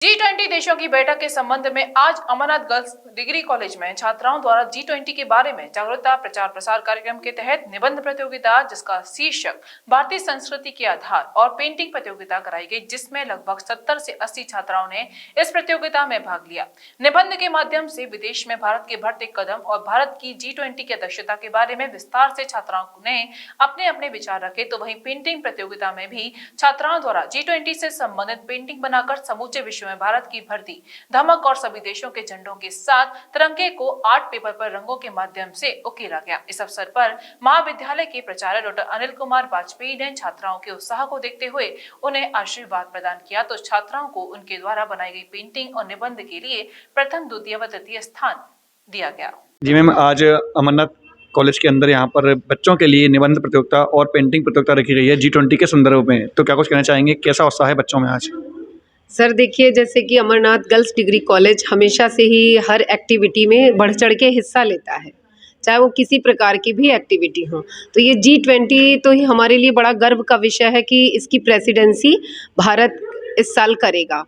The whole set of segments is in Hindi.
G20 देशों की बैठक के संबंध में आज अमरनाथ गर्ल्स डिग्री कॉलेज में छात्राओं द्वारा G20 के बारे में जागरूकता प्रचार प्रसार कार्यक्रम के तहत निबंध प्रतियोगिता जिसका शीर्षक भारतीय संस्कृति के आधार और पेंटिंग प्रतियोगिता कराई गई, जिसमें लगभग 70 से 80 छात्राओं ने इस प्रतियोगिता में भाग लिया। निबंध के माध्यम से विदेश में भारत के बढ़ते कदम और भारत की G20 की अध्यक्षता के बारे में विस्तार से छात्राओं ने अपने अपने विचार रखे, तो वहीं पेंटिंग प्रतियोगिता में भी छात्राओं द्वारा G20 से संबंधित पेंटिंग बनाकर समूचे विश्व में भारत की भर्ती धमक और सभी देशों के झंडों के साथ तिरंगे को आर्ट पेपर पर रंगों के माध्यम से उकेरा गया। इस अवसर पर महाविद्यालय के प्राचार्य डॉक्टर अनिल कुमार वाजपेयी ने छात्राओं के उत्साह को देखते हुए उन्हें आशीर्वाद प्रदान किया, तो छात्राओं को उनके द्वारा बनाई गई पेंटिंग और निबंध के लिए प्रथम, द्वितीय व तृतीय स्थान दिया गया। जी मैम, आज अमरनाथ कॉलेज के अंदर यहाँ पर बच्चों के लिए निबंध प्रतियोगिता और पेंटिंग प्रतियोगिता रखी गई है G20 के संदर्भ में, तो क्या कुछ कहना चाहेंगे? कैसा उत्साह है बच्चों में आज? सर देखिए, जैसे कि अमरनाथ गर्ल्स डिग्री कॉलेज हमेशा से ही हर एक्टिविटी में बढ़ चढ़ के हिस्सा लेता है, चाहे वो किसी प्रकार की भी एक्टिविटी हो। तो ये G20 तो ही हमारे लिए बड़ा गर्व का विषय है कि इसकी प्रेसिडेंसी भारत इस साल करेगा।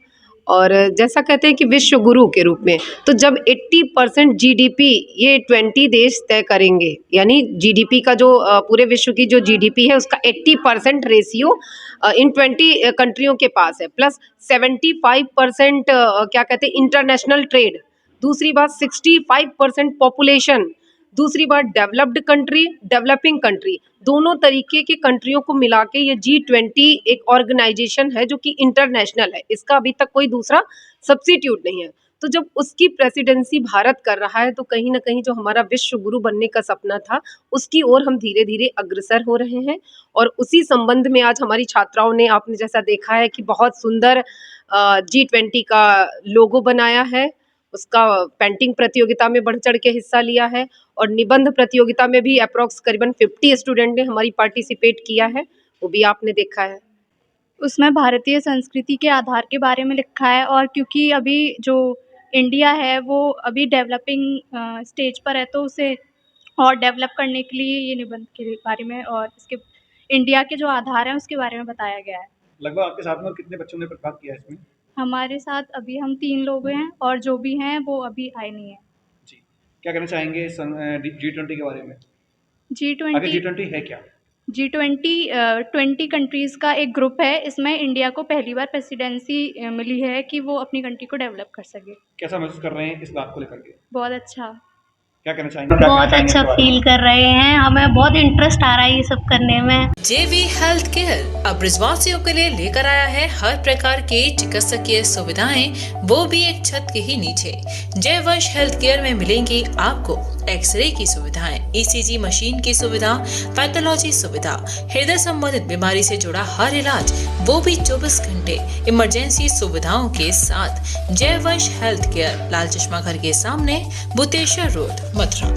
और जैसा कहते हैं कि विश्व गुरु के रूप में, तो जब 80% GDP ये 20 देश तय करेंगे, यानी GDP का जो पूरे विश्व की जो GDP है उसका 80% रेशियो इन 20 कंट्रियों के पास है, प्लस 75% क्या कहते हैं इंटरनेशनल ट्रेड, दूसरी बात 65% पॉपुलेशन, दूसरी बात डेवलप्ड कंट्री, डेवलपिंग कंट्री, दोनों तरीके के कंट्रियों को मिला के ये G20 एक ऑर्गेनाइजेशन है जो कि इंटरनेशनल है। इसका अभी तक कोई दूसरा सब्स्टिट्यूट नहीं है। तो जब उसकी प्रेसिडेंसी भारत कर रहा है, तो कहीं ना कहीं जो हमारा विश्व गुरु बनने का सपना था उसकी ओर हम धीरे धीरे अग्रसर हो रहे हैं। और उसी संबंध में आज हमारी छात्राओं ने, आपने जैसा देखा है कि बहुत सुंदर G20 का लोगो बनाया है, उसका पेंटिंग प्रतियोगिता में बढ़ चढ़ के हिस्सा लिया है, और निबंध प्रतियोगिता में भी अप्रॉक्स करीबन 50 स्टूडेंट ने हमारी पार्टिसिपेट किया है, वो भी आपने देखा है। उसमें भारतीय संस्कृति के आधार के बारे में लिखा है, और क्योंकि अभी जो इंडिया है वो अभी डेवलपिंग स्टेज पर है, तो उसे और डेवलप करने के लिए ये निबंध के बारे में और इसके इंडिया के जो आधार हैं उसके बारे में बताया गया है। लगभग आपके साथ में और कितने बच्चों ने प्रतिभाग किया इसमें? हमारे साथ अभी हम 3 लोग हैं और जो भी हैं वो अभी आए नहीं हैं। जी, क्या कहना चाहेंगे G20 के बारे में? G20 G20 है क्या? G20 20 कंट्रीज़ का एक ग्रुप है। इसमें इंडिया को पहली बार प्रेसिडेंसी मिली है कि वो अपनी कंट्री को डेवलप कर सके। कैसा महसूस कर रहे हैं इस बात को लेकर के? बहुत अच्छा। क्या कहना चाहेंगे? बहुत अच्छा फील कर रहे हैं, हमें बहुत इंटरेस्ट आ रहा है ये सब करने में। JV हेल्थ केयर अब ब्रिजवासियों के लिए लेकर आया है हर प्रकार की चिकित्सकीय सुविधाएं, वो भी एक छत के ही नीचे। जयवंश हेल्थ केयर में मिलेंगी आपको एक्सरे की सुविधाएं, ECG मशीन की सुविधा, पैथोलॉजी सुविधा, हृदय संबंधित बीमारी से जुड़ा हर इलाज, वो भी 24 घंटे इमरजेंसी सुविधाओं के साथ। जयवंश हेल्थ केयर, लाल चश्मा घर के सामने, बुतेश्वर रोड, मथुरा।